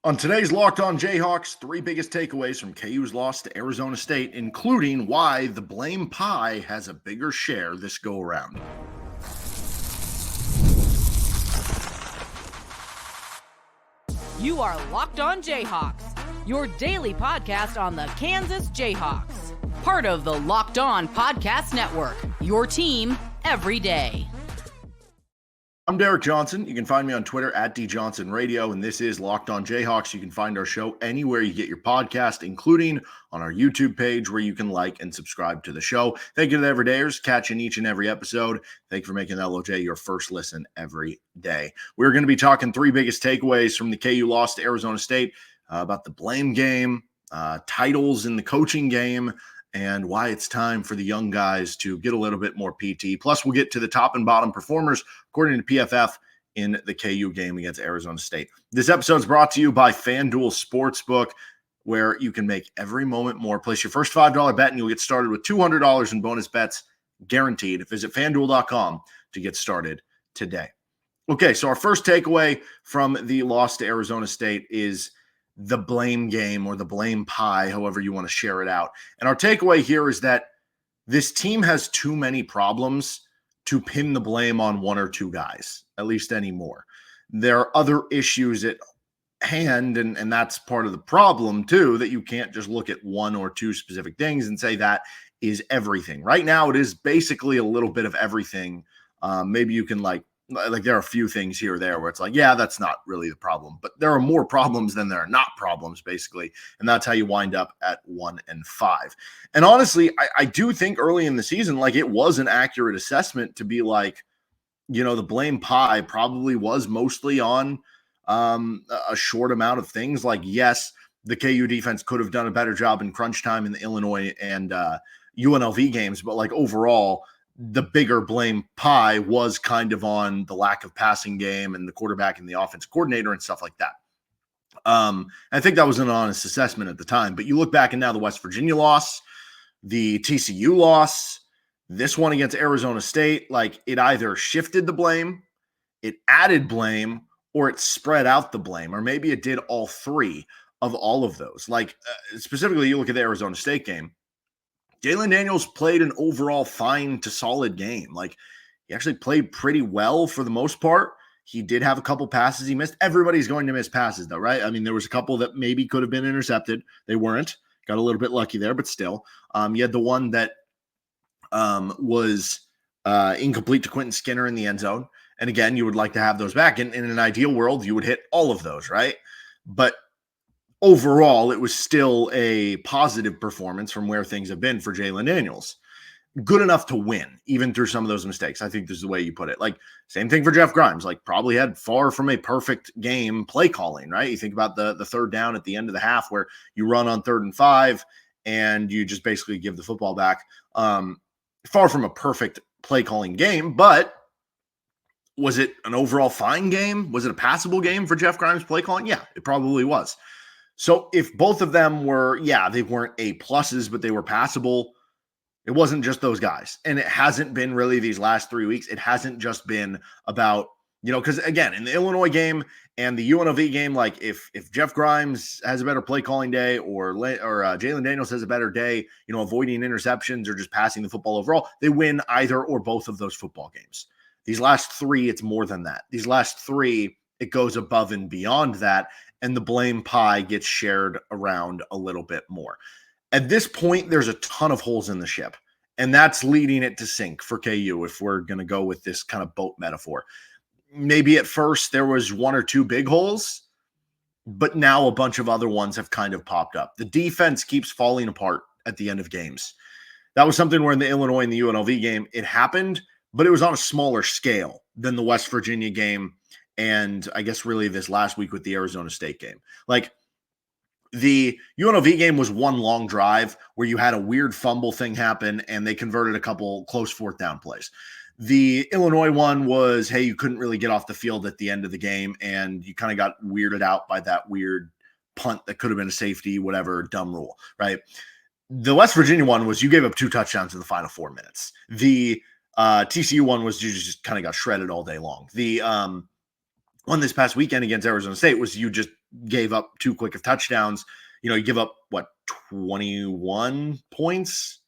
On today's Locked On Jayhawks, three biggest takeaways from KU's loss to Arizona State, including why the blame pie has a bigger share this go-around. You are Locked On Jayhawks, your daily podcast on the Kansas Jayhawks. Part of the Locked On Podcast Network, your team every day. I'm Derek Johnson. You can find me on Twitter at DJohnsonRadio, and this is Locked On Jayhawks. You can find our show anywhere you get your podcast, including on our YouTube page where you can like and subscribe to the show. Thank you to the everydayers catching each and every episode. Thank you for making LOJ your first listen every day. We're going to be talking three biggest takeaways from the KU loss to Arizona State, about the blame game, titles in the coaching game, and why it's time for the young guys to get a little bit more PT. Plus, we'll get to the top and bottom performers, according to PFF, in the KU game against Arizona State. This episode is brought to you by FanDuel Sportsbook, where you can make every moment more. Place your first $5 bet, and you'll get started with $200 in bonus bets guaranteed. Visit FanDuel.com to get started today. Okay, so our first takeaway from the loss to Arizona State is the blame game or the blame pie, however you want to share it out. And our takeaway here is that this team has too many problems to pin the blame on one or two guys, at least anymore. There are other issues at hand, and that's part of the problem too, that you can't just look at one or two specific things and say that is everything. Right now, it is basically a little bit of everything. Maybe you can like there are a few things here or there where it's like, yeah, that's not really the problem, but there are more problems than there are not problems, basically. And that's how you wind up at 1-5. And honestly, I do think early in the season, like it was an accurate assessment to be like, you know, the blame pie probably was mostly on a short amount of things. Like, yes, the KU defense could have done a better job in crunch time in the Illinois and UNLV games, but like overall, the bigger blame pie was kind of on the lack of passing game and the quarterback and the offense coordinator and stuff like that. I think that was an honest assessment at the time, but you look back and now the West Virginia loss, the TCU loss, this one against Arizona State, like it either shifted the blame, it added blame, or it spread out the blame, or maybe it did all three of all of those. Like specifically, you look at the Arizona State game, Jalon Daniels played an overall fine to solid game. Like he actually played pretty well for the most part. He did have a couple passes he missed. Everybody's going to miss passes though, right? I mean, there was a couple that maybe could have been intercepted. They weren't. Got a little bit lucky there, but still. You had the one that was incomplete to Quentin Skinner in the end zone. And again, you would like to have those back. In an ideal world, you would hit all of those, right? But overall, it was still a positive performance from where things have been for Jalon Daniels. Good enough to win, even through some of those mistakes. I think this is the way you put it. Like, same thing for Jeff Grimes. Like, probably had far from a perfect game play calling, right? You think about the third down at the end of the half where you run on 3rd and 5 and you just basically give the football back. Far from a perfect play calling game, but was it an overall fine game? Was it a passable game for Jeff Grimes play calling? Yeah, it probably was. So if both of them were, they weren't A pluses, but they were passable, it wasn't just those guys. And it hasn't been really these last 3 weeks. It hasn't just been about, because again, in the Illinois game and the UNLV game, like if Jeff Grimes has a better play calling day or Jalon Daniels has a better day, avoiding interceptions or just passing the football overall, they win either or both of those football games. These last 3, it's more than that. These last 3, it goes above and beyond that. And the blame pie gets shared around a little bit more. At this point, there's a ton of holes in the ship, and that's leading it to sink for KU if we're going to go with this kind of boat metaphor. Maybe at first there was 1 or 2 big holes, but now a bunch of other ones have kind of popped up. The defense keeps falling apart at the end of games. That was something where in the Illinois and the UNLV game, it happened, but it was on a smaller scale than the West Virginia game. And I guess really this last week with the Arizona State game. Like the UNLV game was one long drive where you had a weird fumble thing happen and they converted a couple close 4th down plays. The Illinois one was, hey, you couldn't really get off the field at the end of the game and you kind of got weirded out by that weird punt that could have been a safety, whatever, dumb rule, right? The West Virginia one was you gave up 2 touchdowns in the final 4 minutes. The TCU one was you just kind of got shredded all day long. The one this past weekend against Arizona State was you just gave up too quick of touchdowns. You give up, 21 points?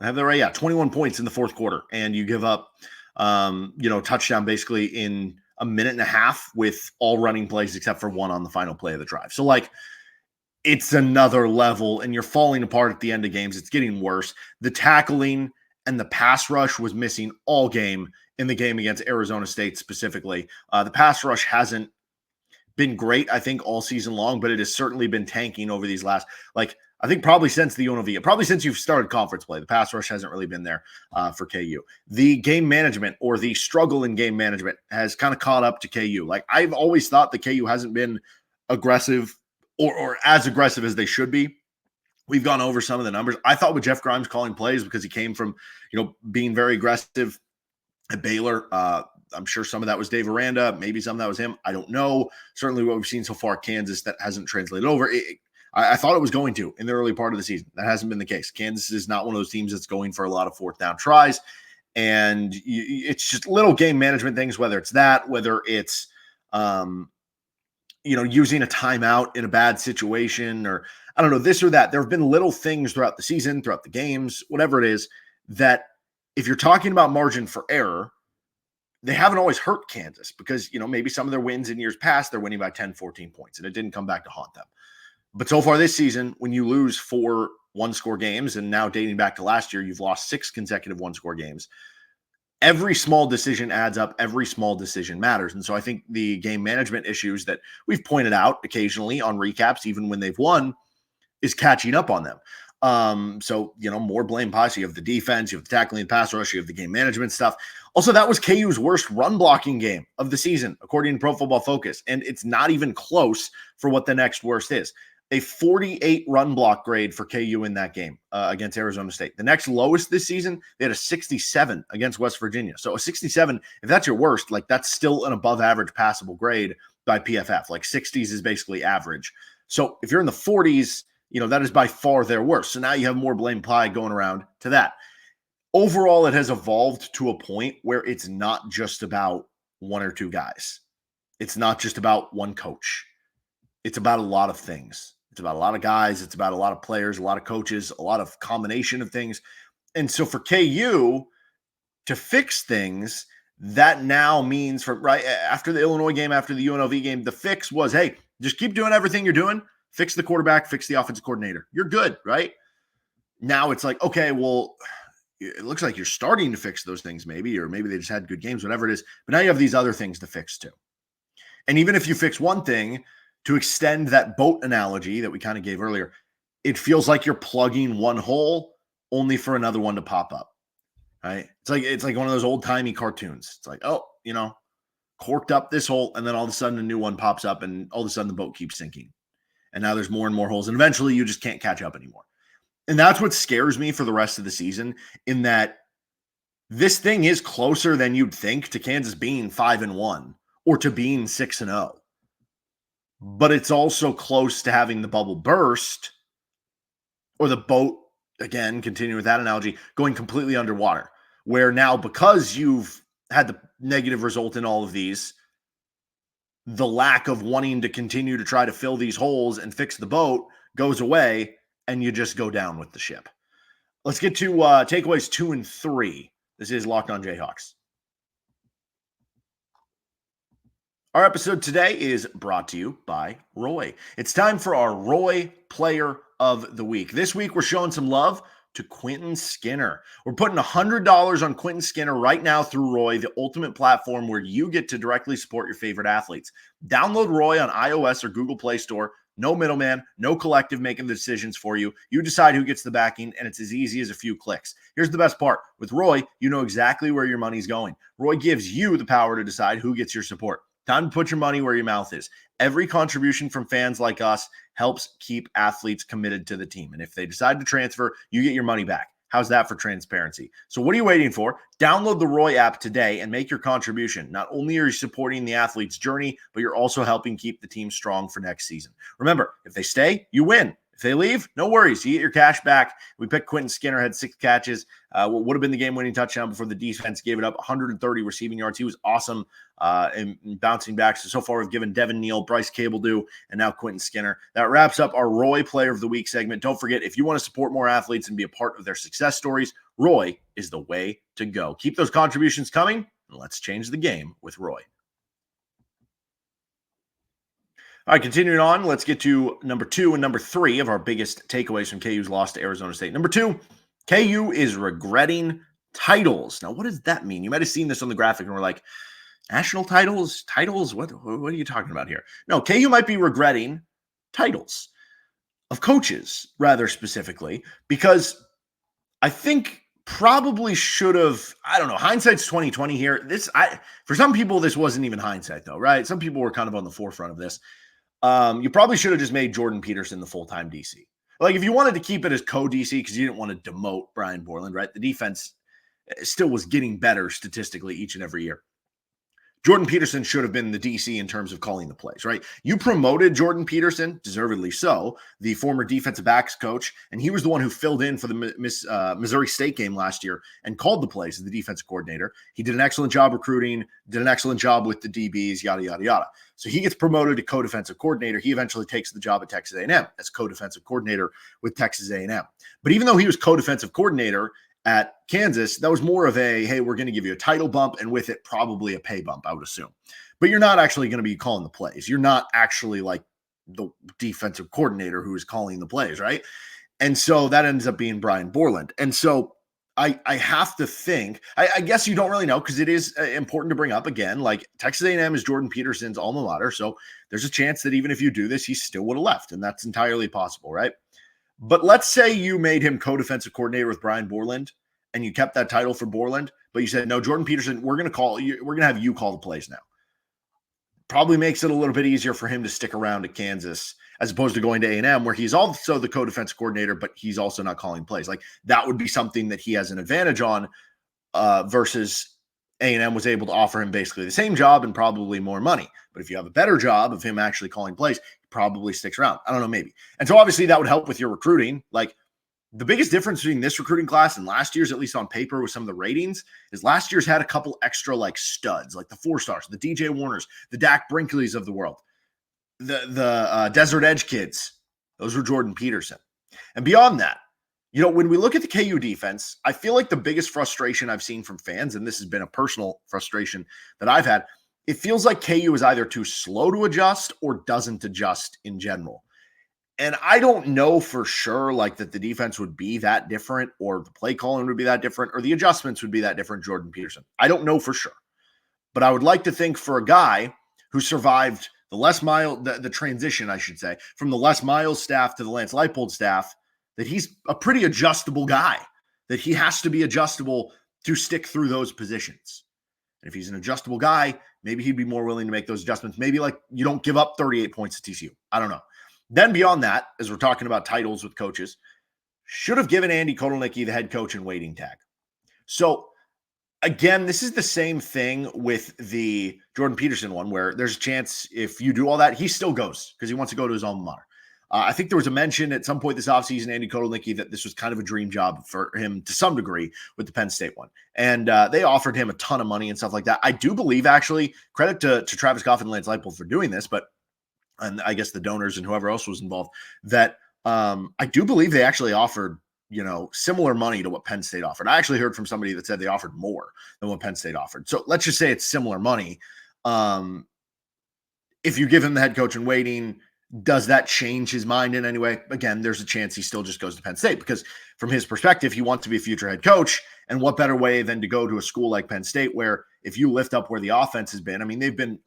I have that right? Yeah, 21 points in the fourth quarter. And you give up, touchdown basically in a minute and a half with all running plays except for one on the final play of the drive. So, it's another level, and you're falling apart at the end of games. It's getting worse. The tackling and the pass rush was missing all game in the game against Arizona State specifically. The pass rush hasn't been great, I think, all season long, but it has certainly been tanking over these last, I think probably since the UNLV, probably since you've started conference play. The pass rush hasn't really been there for KU. The game management, or the struggle in game management, has kind of caught up to KU. I've always thought that KU hasn't been aggressive or as aggressive as they should be. We've gone over some of the numbers. I thought with Jeff Grimes calling plays, because he came from, being very aggressive at Baylor. I'm sure some of that was Dave Aranda. Maybe some of that was him. I don't know. Certainly what we've seen so far at Kansas, that hasn't translated over. I thought it was going to in the early part of the season. That hasn't been the case. Kansas is not one of those teams that's going for a lot of fourth down tries. And it's just little game management things, whether it's that, whether it's, using a timeout in a bad situation, or I don't know, this or that. There have been little things throughout the season, throughout the games, whatever it is, that if you're talking about margin for error, they haven't always hurt Kansas, because, maybe some of their wins in years past, they're winning by 10, 14 points, and it didn't come back to haunt them. But so far this season, when you lose 4 one-score games, and now dating back to last year, you've lost 6 consecutive one-score games, every small decision adds up. Every small decision matters. And so I think the game management issues that we've pointed out occasionally on recaps, even when they've won, is catching up on them. More blame possibly. You have the defense, you have the tackling and pass rush, you have the game management stuff. Also, that was KU's worst run blocking game of the season, according to Pro Football Focus. And it's not even close for what the next worst is. A 48 run block grade for KU in that game against Arizona State. The next lowest this season, they had a 67 against West Virginia. So a 67, if that's your worst, that's still an above average passable grade by PFF. 60s is basically average. So if you're in the 40s, that is by far their worst. So now you have more blame applied going around to that. Overall, it has evolved to a point where it's not just about one or two guys. It's not just about one coach. It's about a lot of things. It's about a lot of guys. It's about a lot of players, a lot of coaches, a lot of combination of things. And so for KU to fix things, that now means right after the Illinois game, after the UNLV game, the fix was, hey, just keep doing everything you're doing. Fix the quarterback, fix the offensive coordinator. You're good, right? Now it's okay, well, it looks like you're starting to fix those things maybe, or maybe they just had good games, whatever it is. But now you have these other things to fix too. And even if you fix one thing, to extend that boat analogy that we kind of gave earlier, it feels like you're plugging one hole only for another one to pop up, right? It's like one of those old-timey cartoons. It's corked up this hole, and then all of a sudden a new one pops up, and all of a sudden the boat keeps sinking. And now there's more and more holes, and eventually you just can't catch up anymore. And that's what scares me for the rest of the season, in that this thing is closer than you'd think to Kansas being 5-1 or to being 6-0. But it's also close to having the bubble burst, or the boat, again, continuing with that analogy, going completely underwater, where now, because you've had the negative result in all of these, the lack of wanting to continue to try to fill these holes and fix the boat goes away, and you just go down with the ship. Let's get to takeaways 2 and 3. This is Locked on Jayhawks. Our episode today is brought to you by Roy. It's time for our Roy Player of the Week. This week, we're showing some love to Quentin Skinner. We're putting $100 on Quentin Skinner right now through Roy, the ultimate platform where you get to directly support your favorite athletes. Download Roy on iOS or Google Play Store. No middleman, no collective making the decisions for you. You decide who gets the backing, and it's as easy as a few clicks. Here's the best part. With Roy, you know exactly where your money's going. Roy gives you the power to decide who gets your support. Time to put your money where your mouth is. Every contribution from fans like us helps keep athletes committed to the team. And if they decide to transfer, you get your money back. How's that for transparency? So what are you waiting for? Download the Roy app today and make your contribution. Not only are you supporting the athlete's journey, but you're also helping keep the team strong for next season. Remember, if they stay, you win. If they leave, no worries. You get your cash back. We picked Quentin Skinner, had 6 catches. What would have been the game-winning touchdown before the defense gave it up. 130 receiving yards. He was awesome in bouncing back. So far, we've given Devin Neal, Bryce Foster, and now Quentin Skinner. That wraps up our Roy Player of the Week segment. Don't forget, if you want to support more athletes and be a part of their success stories, Roy is the way to go. Keep those contributions coming, and let's change the game with Roy. All right, continuing on, let's get to number 2 and number 3 of our biggest takeaways from KU's loss to Arizona State. Number 2, KU is regretting titles. Now, what does that mean? You might have seen this on the graphic and we're like, national titles? Titles? What are you talking about here? No, KU might be regretting titles of coaches, rather specifically, because I think probably should have, I don't know, hindsight's 2020 here. For some people, this wasn't even hindsight, though, right? Some people were kind of on the forefront of this. You probably should have just made Jordan Peterson the full-time DC. Like, if you wanted to keep it as co-DC because you didn't want to demote Brian Borland, right? The defense still was getting better statistically each and every year. Jordan Peterson should have been the DC in terms of calling the plays, right? You promoted Jordan Peterson, deservedly so, the former defensive backs coach, and he was the one who filled in for the Missouri State game last year and called the plays as the defensive coordinator. He did an excellent job recruiting, did an excellent job with the DBs, yada, yada, yada. So he gets promoted to co-defensive coordinator. He eventually takes the job at Texas A&M as co-defensive coordinator with Texas A&M. But even though he was co-defensive coordinator at Kansas, that was more of a, hey, we're going to give you a title bump and with it probably a pay bump, I would assume. But you're not actually going to be calling the plays. You're not actually like the defensive coordinator who is calling the plays, right? And so that ends up being Brian Borland. And so I have to think, I guess you don't really know because it is important to bring up again, like Texas A&M is Jordan Peterson's alma mater. So there's a chance that even if you do this, he still would have left. And that's entirely possible, right? But let's say you made him co-defensive coordinator with Brian Borland and you kept that title for Borland, but you said, no, Jordan Peterson, we're going to have you call the plays now. Probably makes it a little bit easier for him to stick around at Kansas as opposed to going to A&M where he's also the co-defensive coordinator, but he's also not calling plays. Like that would be something that he has an advantage on versus A&M was able to offer him basically the same job and probably more money. But if you have a better job of him actually calling plays, he probably sticks around. I don't know, maybe. And so obviously that would help with your recruiting. Like the biggest difference between this recruiting class and last year's, at least on paper with some of the ratings, is last year's had a couple extra like studs, like the 4-stars, the DJ Warners, the Dak Brinkleys of the world, the Desert Edge kids. Those were Jordan Peterson. And beyond that, you know, when we look at the KU defense, I feel like the biggest frustration I've seen from fans, and this has been a personal frustration that I've had, it feels like KU is either too slow to adjust or doesn't adjust in general. And I don't know for sure like that the defense would be that different or the play calling would be that different or the adjustments would be that different, Jordan Peterson. I don't know for sure. But I would like to think for a guy who survived the transition, I should say, from the Les Miles staff to the Lance Leipold staff, that he's a pretty adjustable guy, that he has to be adjustable to stick through those positions. And if he's an adjustable guy, maybe he'd be more willing to make those adjustments. Maybe like you don't give up 38 points at TCU. I don't know. Then beyond that, as we're talking about titles with coaches, should have given Andy Kotelnicki the head coach and waiting tag. So again, this is the same thing with the Jordan Peterson one where there's a chance if you do all that, he still goes because he wants to go to his alma mater. I think there was a mention at some point this offseason, Andy Kotelnicki, that this was kind of a dream job for him to some degree with the Penn State one. And they offered him a ton of money and stuff like that. I do believe, actually, credit to Travis Goff and Lance Leipold for doing this, and I guess the donors and whoever else was involved, that I do believe they actually offered, similar money to what Penn State offered. I actually heard from somebody that said they offered more than what Penn State offered. So let's just say it's similar money. If you give him the head coach in waiting, does that change his mind in any way? Again, there's a chance he still just goes to Penn State because from his perspective, he wants to be a future head coach. And what better way than to go to a school like Penn State where if you lift up where the offense has been, I mean, they've been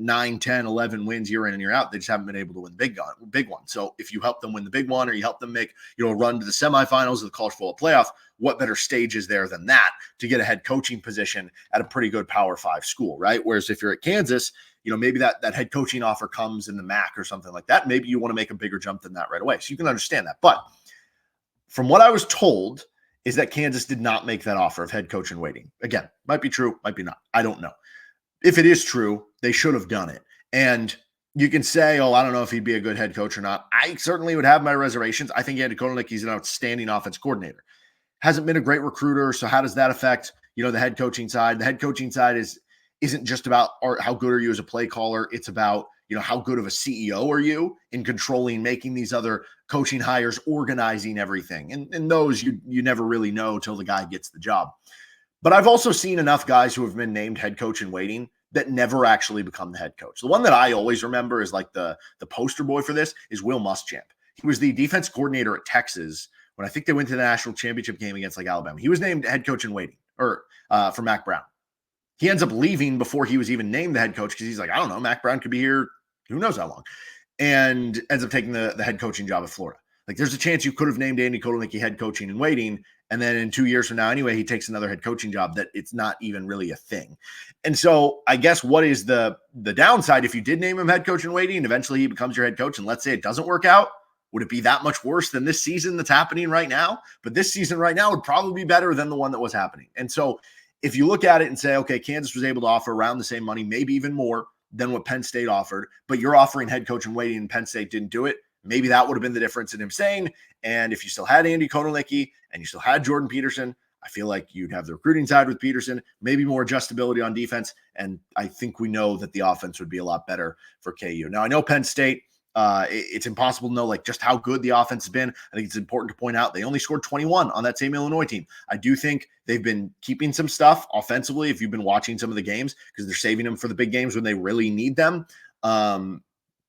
9, 10, 11 wins year in and year out. They just haven't been able to win the big one. So if you help them win the big one or you help them make, a run to the semifinals of the college football playoff, what better stage is there than that to get a head coaching position at a pretty good Power 5 school, right? Whereas if you're at Kansas, maybe that head coaching offer comes in the MAC or something like that. Maybe you want to make a bigger jump than that right away. So you can understand that. But from what I was told is that Kansas did not make that offer of head coach in waiting. Again, might be true, might be not. I don't know. If it is true, they should have done it. And you can say, oh, I don't know if he'd be a good head coach or not. I certainly would have my reservations. I think Andy Kotelnicki's an outstanding offense coordinator. Hasn't been a great recruiter, so how does that affect, the head coaching side? The head coaching side isn't just about how good are you as a play caller. It's about, how good of a CEO are you in controlling, making these other coaching hires, organizing everything. And those you never really know till the guy gets the job. But I've also seen enough guys who have been named head coach in waiting that never actually become the head coach. The one that I always remember is like the poster boy for this is Will Muschamp. He was the defense coordinator at Texas when I think they went to the national championship game against like Alabama. He was named head coach in waiting for Mac Brown. He ends up leaving before he was even named the head coach because he's like, I don't know, Mac Brown could be here who knows how long, and ends up taking the head coaching job at Florida. Like there's a chance you could have named Andy Kotelnicki head coaching and waiting, and then in 2 years from now anyway, he takes another head coaching job that it's not even really a thing. And so I guess what is the downside if you did name him head coach and waiting and eventually he becomes your head coach, and let's say it doesn't work out, would it be that much worse than this season that's happening right now? But this season right now would probably be better than the one that was happening. And so if you look at it and say, okay, Kansas was able to offer around the same money, maybe even more than what Penn State offered, but you're offering head coach and waiting and Penn State didn't do it, maybe that would have been the difference in him staying. And if you still had Andy Kotelnicki and you still had Jordan Peterson, I feel like you'd have the recruiting side with Peterson, maybe more adjustability on defense. And I think we know that the offense would be a lot better for KU. Now, I know Penn State, it's impossible to know like just how good the offense has been. I think it's important to point out they only scored 21 on that same Illinois team. I do think they've been keeping some stuff offensively if you've been watching some of the games because they're saving them for the big games when they really need them.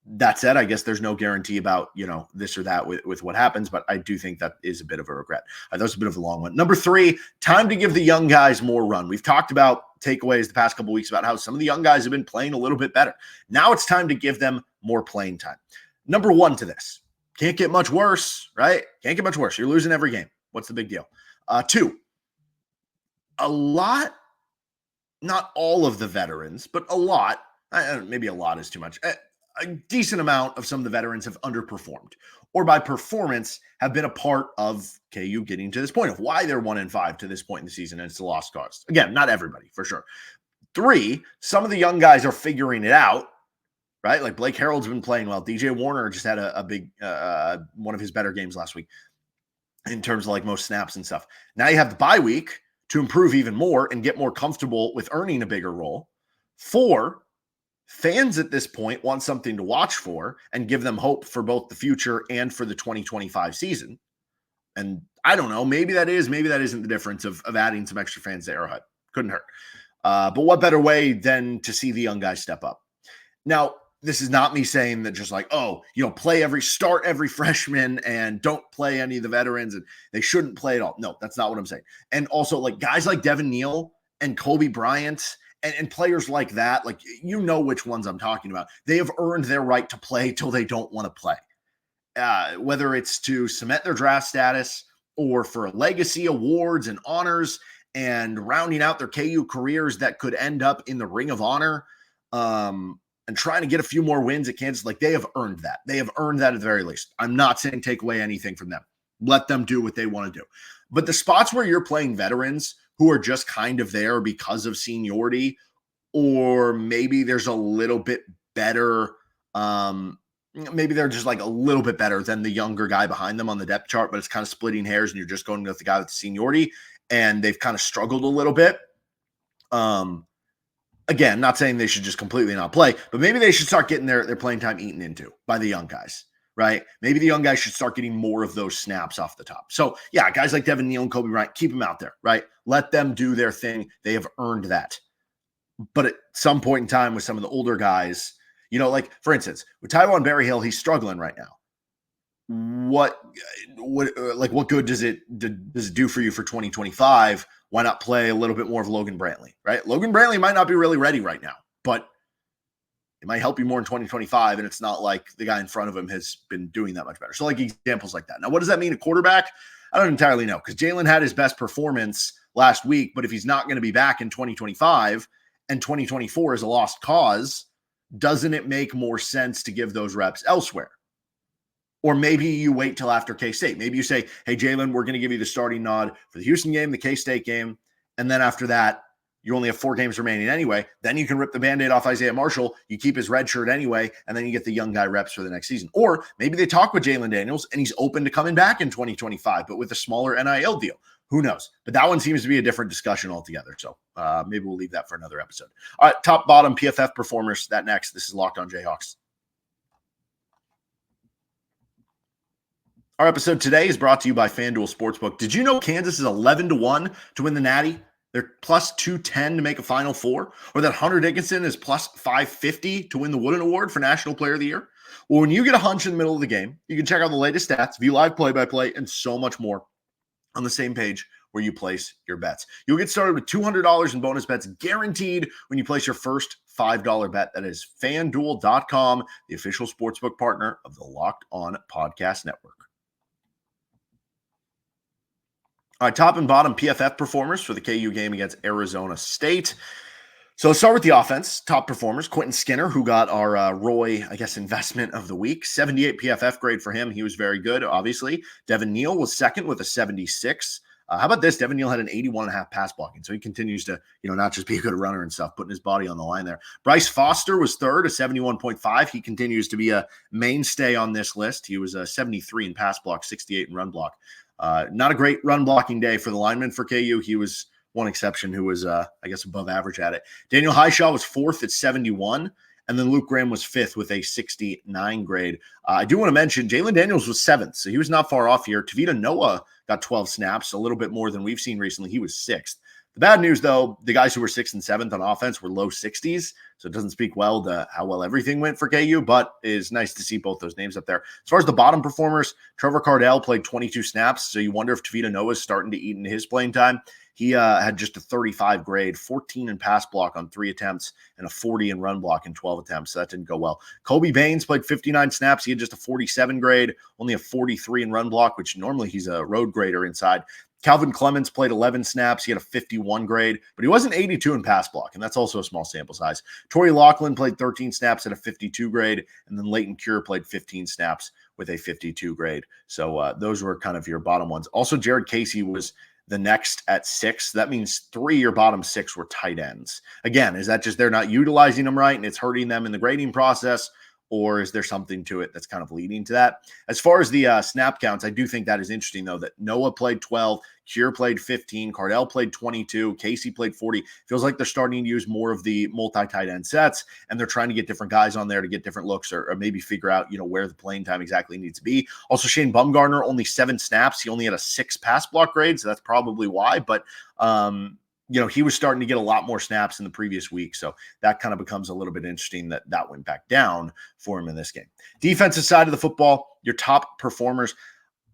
That said, I guess there's no guarantee about, this or that with what happens, but I do think that is a bit of a regret. That was a bit of a long one. Number 3, time to give the young guys more run. We've talked about takeaways the past couple of weeks about how some of the young guys have been playing a little bit better. Now it's time to give them more playing time. Number 1 to this, can't get much worse, right? Can't get much worse. You're losing every game. What's the big deal? 2, a lot, not all of the veterans, but a lot, maybe a lot is too much. A decent amount of some of the veterans have underperformed, or by performance have been a part of KU getting to this point of why they're 1-5 to this point in the season, and it's a lost cause. Again, not everybody for sure. 3, some of the young guys are figuring it out, right? Like Blake Harreld's been playing well. DJ Warner just had a big one of his better games last week in terms of like most snaps and stuff. Now you have the bye week to improve even more and get more comfortable with earning a bigger role. 4, fans at this point want something to watch for and give them hope for both the future and for the 2025 season. And I don't know, maybe that isn't the difference of adding some extra fans to Arrowhead. Couldn't hurt. But what better way than to see the young guys step up? Now, this is not me saying that just like, start every freshman and don't play any of the veterans and they shouldn't play at all. No, that's not what I'm saying. And also like guys like Devin Neal and Kobe Bryant and players like that, like, which ones I'm talking about. They have earned their right to play till they don't want to play. Whether it's to cement their draft status or for legacy awards and honors and rounding out their KU careers that could end up in the Ring of Honor and trying to get a few more wins at Kansas, like they have earned that. They have earned that at the very least. I'm not saying take away anything from them. Let them do what they want to do. But the spots where you're playing veterans who are just kind of there because of seniority, or maybe there's a little bit better, maybe they're just like a little bit better than the younger guy behind them on the depth chart, but it's kind of splitting hairs and you're just going with the guy with the seniority and they've kind of struggled a little bit. Again, not saying they should just completely not play, but maybe they should start getting their playing time eaten into by the young guys, right? Maybe the young guys should start getting more of those snaps off the top. So yeah, guys like Devin Neal and Kobe Bryant, keep them out there, right? Let them do their thing. They have earned that. But at some point in time with some of the older guys, like for instance, with Tywan Berryhill, he's struggling right now. What good does it do for you for 2025? Why not play a little bit more of Logan Brantley, right? Logan Brantley might not be really ready right now, but it might help you more in 2025. And it's not like the guy in front of him has been doing that much better. So like examples like that. Now, what does that mean? A quarterback? I don't entirely know because Jalon had his best performance last week, but if he's not going to be back in 2025 and 2024 is a lost cause, doesn't it make more sense to give those reps elsewhere? Or maybe you wait till after K-State. Maybe you say, hey, Jalon, we're going to give you the starting nod for the Houston game, the K-State game. And then after that, you only have 4 games remaining anyway. Then you can rip the Band-Aid off Isaiah Marshall. You keep his red shirt anyway, and then you get the young guy reps for the next season. Or maybe they talk with Jalon Daniels, and he's open to coming back in 2025, but with a smaller NIL deal. Who knows? But that one seems to be a different discussion altogether. So maybe we'll leave that for another episode. All right, top, bottom, PFF performers. That next. This is Locked on Jayhawks. Our episode today is brought to you by FanDuel Sportsbook. Did you know Kansas is 11-1 to win the Natty? They're plus 210 to make a Final Four. Or that Hunter Dickinson is plus 550 to win the Wooden Award for National Player of the Year. Well, when you get a hunch in the middle of the game, you can check out the latest stats, view live play-by-play, and so much more on the same page where you place your bets. You'll get started with $200 in bonus bets guaranteed when you place your first $5 bet. That is FanDuel.com, the official sportsbook partner of the Locked On Podcast Network. All right, top and bottom PFF performers for the KU game against Arizona State. So let's start with the offense. Top performers, Quentin Skinner, who got our Roy, investment of the week. 78 PFF grade for him. He was very good, obviously. Devin Neal was second with a 76. How about this? Devin Neal had an 81.5 pass blocking. So he continues to, not just be a good runner and stuff, putting his body on the line there. Bryce Foster was third, a 71.5. He continues to be a mainstay on this list. He was a 73 in pass block, 68 in run block. Not a great run blocking day for the lineman for KU. He was one exception who was, above average at it. Daniel Highshaw was fourth at 71, and then Luke Graham was fifth with a 69 grade. I do want to mention Jalon Daniels was seventh, so he was not far off here. Tavita Noah got 12 snaps, a little bit more than we've seen recently. He was sixth. The bad news, though, the guys who were 6th and 7th on offense were low 60s, so it doesn't speak well to how well everything went for KU, but it is nice to see both those names up there. As far as the bottom performers, Trevor Cardell played 22 snaps, so you wonder if Tavita Noah is starting to eat into his playing time. He had just a 35 grade, 14 in pass block on 3 attempts, and a 40 in run block in 12 attempts, so that didn't go well. Kobe Baines played 59 snaps. He had just a 47 grade, only a 43 in run block, which normally he's a road grader inside. Calvin Clemens played 11 snaps. He had a 51 grade, but he wasn't 82 in pass block, and that's also a small sample size. Torrey Laughlin played 13 snaps at a 52 grade, and then Leighton Cure played 15 snaps with a 52 grade. So those were kind of your bottom ones. Also, Jared Casey was the next at 6. That means 3 of your bottom 6 were tight ends. Again, is that just they're not utilizing them right and it's hurting them in the grading process? Or is there something to it that's kind of leading to that? As far as the snap counts, I do think that is interesting, though, that Noah played 12, Cure played 15, Cardell played 22, Casey played 40. Feels like they're starting to use more of the multi-tight end sets, and they're trying to get different guys on there to get different looks or maybe figure out, where the playing time exactly needs to be. Also, Shane Bumgarner, only 7 snaps. He only had a 6 pass block grade, so that's probably why. But, he was starting to get a lot more snaps in the previous week. So that kind of becomes a little bit interesting that went back down for him in this game. Defensive side of the football, your top performers.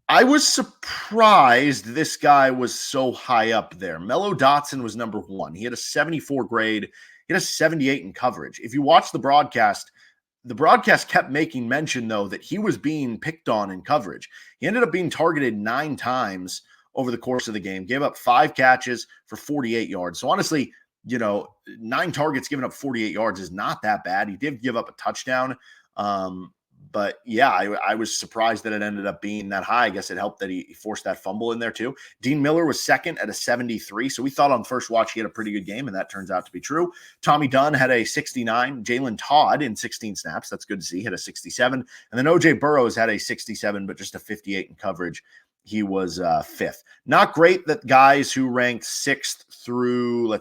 I was surprised this guy was so high up there. Mello Dotson was number 1. He had a 74 grade. He had a 78 in coverage. If you watch the broadcast kept making mention, though, that he was being picked on in coverage. He ended up being targeted 9 times over the course of the game, gave up 5 catches for 48 yards. So honestly, 9 targets giving up 48 yards is not that bad. He did give up a touchdown. But yeah, I was surprised that it ended up being that high. I guess it helped that he forced that fumble in there too. Dean Miller was second at a 73. So we thought on first watch he had a pretty good game, and that turns out to be true. Tommy Dunn had a 69. Jalen Todd in 16 snaps. That's good to see. Had a 67. And then OJ Burrows had a 67, but just a 58 in coverage. He was 5th. Not great that guys who ranked 6th through,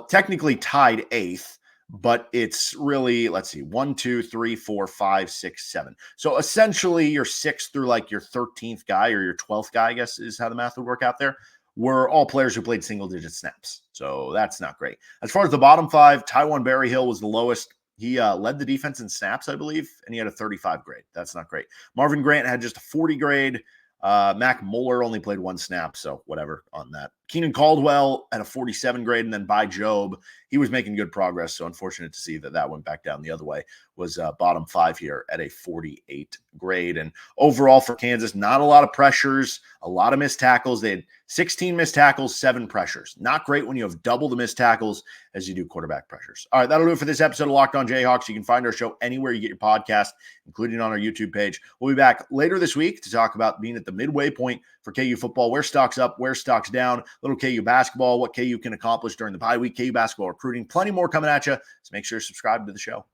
technically tied 8th, but it's really, 1, 2, 3, 4, 5, 6, 7. So essentially your 6th through your 13th guy or your 12th guy, I guess is how the math would work out there, were all players who played single-digit snaps. So that's not great. As far as the bottom 5, Tywan Berryhill was the lowest. He led the defense in snaps, I believe, and he had a 35 grade. That's not great. Marvin Grant had just a 40 grade. Mac Muller only played 1 snap, so whatever on that. Keenan Caldwell at a 47 grade, and then by Job, he was making good progress, so unfortunate to see that went back down the other way, was bottom 5 here at a 48 grade. And overall for Kansas, not a lot of pressures, a lot of missed tackles. They had 16 missed tackles, 7 pressures. Not great when you have double the missed tackles as you do quarterback pressures. All right, that'll do it for this episode of Locked on Jayhawks. You can find our show anywhere you get your podcast, including on our YouTube page. We'll be back later this week to talk about being at the midway point for KU football, where stock's up, where stock's down. little KU basketball, what KU can accomplish during the bye week, KU basketball recruiting, plenty more coming at you. So make sure you're subscribed to the show.